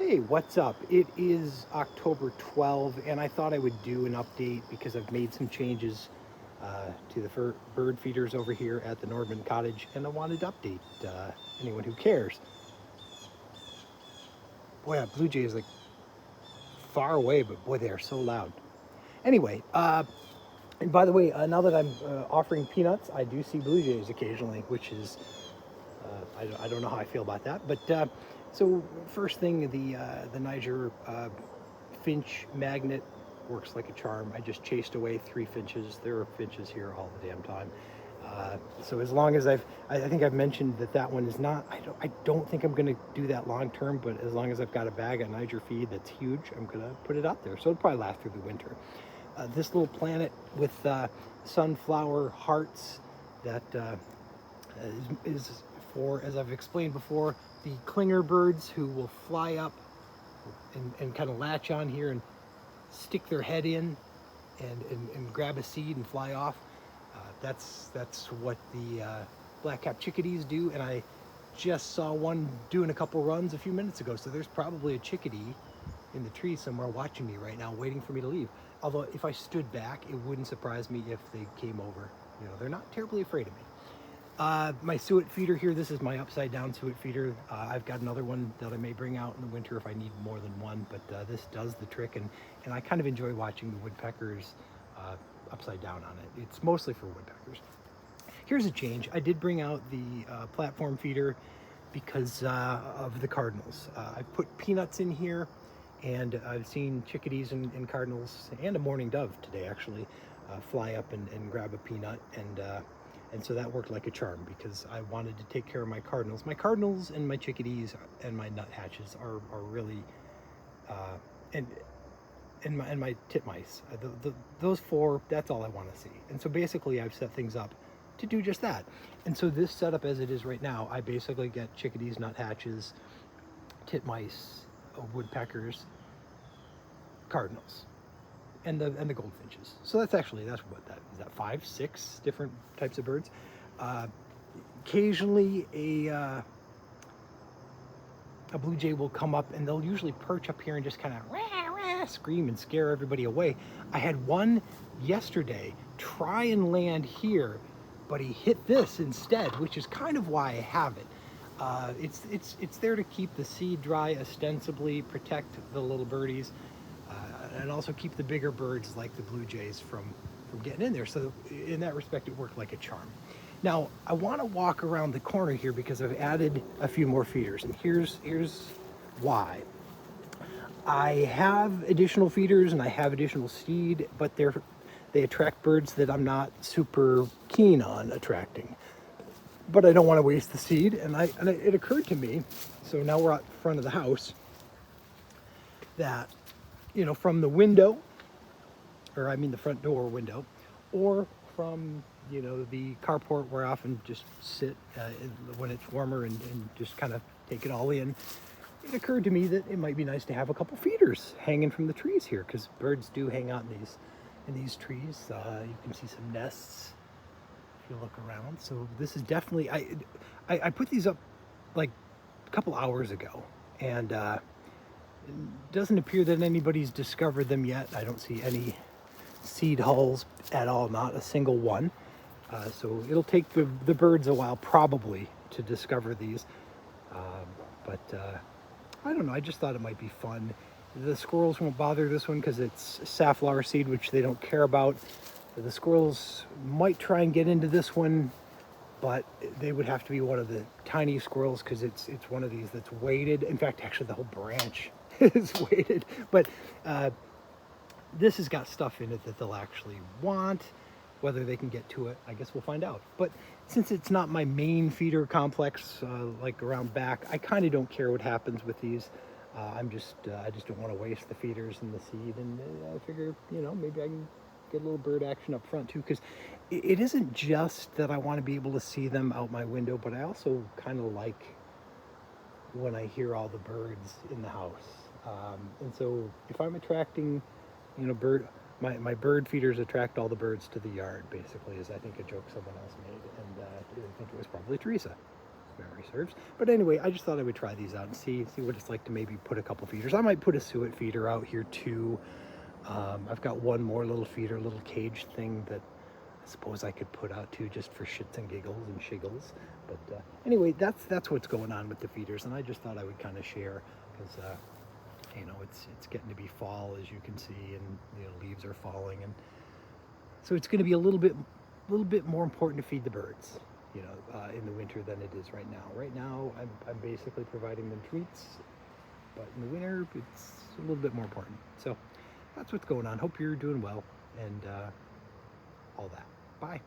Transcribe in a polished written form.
Hey, what's up? It is October 12th, and I thought I would do an update because I've made some changes to the bird feeders over here at the Nordman cottage, and I wanted to update anyone who cares. Boy, that blue jay is like far away, but boy, they are so loud. Anyway, and by the way, now that I'm offering peanuts, I do see blue jays occasionally, which is I don't know how I feel about that. But so first thing, the Niger finch magnet works like a charm. I just chased away 3 finches. There are finches here all the damn time. So as long as I think I've mentioned that one is not. I don't think I'm going to do that long term. But as long as I've got a bag of Niger feed that's huge, I'm going to put it out there. So it'll probably last through the winter. This little planet with sunflower hearts that is for, as I've explained before, the clinger birds who will fly up and kind of latch on here and stick their head in and grab a seed and fly off. That's what the black-capped chickadees do, and I just saw one doing a couple runs a few minutes ago, so there's probably a chickadee in the tree somewhere watching me right now, waiting for me to leave. Although if I stood back, it wouldn't surprise me if they came over. You know, they're not terribly afraid of me. My suet feeder here, this is my upside down suet feeder. I've got another one that I may bring out in the winter if I need more than one, but this does the trick, and I kind of enjoy watching the woodpeckers upside down on it. It's mostly for woodpeckers. Here's a change. I did bring out the platform feeder because of the cardinals. I put peanuts in here, and I've seen chickadees and cardinals and a mourning dove today actually fly up and grab a peanut, and so that worked like a charm because I wanted to take care of my cardinals. My cardinals and my chickadees and my nuthatches are really and my titmice. Those four, that's all I want to see. And so basically I've set things up to do just that. And so this setup as it is right now, I basically get chickadees, nuthatches, titmice, woodpeckers, cardinals, and the goldfinches. So that's what that is. That 5, 6 different types of birds. Occasionally a blue jay will come up, and they'll usually perch up here and just kind of scream and scare everybody away. I had one yesterday try and land here, but he hit this instead, which is kind of why I have it. It's there to keep the seed dry, ostensibly protect the little birdies, and also keep the bigger birds like the blue jays from getting in there. So in that respect, it worked like a charm. Now I want to walk around the corner here because I've added a few more feeders, and here's why. I have additional feeders and I have additional seed, but they attract birds that I'm not super keen on attracting. But I don't want to waste the seed, and it occurred to me, so now we're out front of the house, that, you know, from the window, or I mean the front door window, or from, you know, the carport where I often just sit when it's warmer and just kind of take it all in. It occurred to me that it might be nice to have a couple feeders hanging from the trees here, because birds do hang out in these trees. You can see some nests if you look around. So this is definitely, I put these up like a couple hours ago, and it doesn't appear that anybody's discovered them yet. I don't see any seed hulls at all, not a single one. So it'll take the birds a while probably to discover these, but I don't know, I just thought it might be fun. The squirrels won't bother this one because it's safflower seed, which they don't care about. The squirrels might try and get into this one, but they would have to be one of the tiny squirrels because it's one of these that's weighted. In fact, actually the whole branch is weighted. But this has got stuff in it that they'll actually want. Whether they can get to it, I guess we'll find out. But since it's not my main feeder complex, like around back, I kind of don't care what happens with these. I just don't want to waste the feeders and the seed, and I figure, you know, maybe I can get a little bird action up front too, because it isn't just that I want to be able to see them out my window, but I also kind of like when I hear all the birds in the house. And so if I'm attracting, you know, my bird feeders attract all the birds to the yard, basically, is I think a joke someone else made, and I think it was probably Teresa. memory serves. But anyway, I just thought I would try these out and see what it's like to maybe put a couple feeders. I might put a suet feeder out here too. I've got one more little feeder, little cage thing that I suppose I could put out too, just for shits and giggles and shiggles. But anyway, that's what's going on with the feeders, and I just thought I would kind of share because you know it's getting to be fall, as you can see, and you know, leaves are falling, and so it's going to be a little bit more important to feed the birds, you know, in the winter than it is right now. Right now, I'm basically providing them treats, but in the winter, it's a little bit more important. So that's what's going on. Hope you're doing well, and all that. Bye.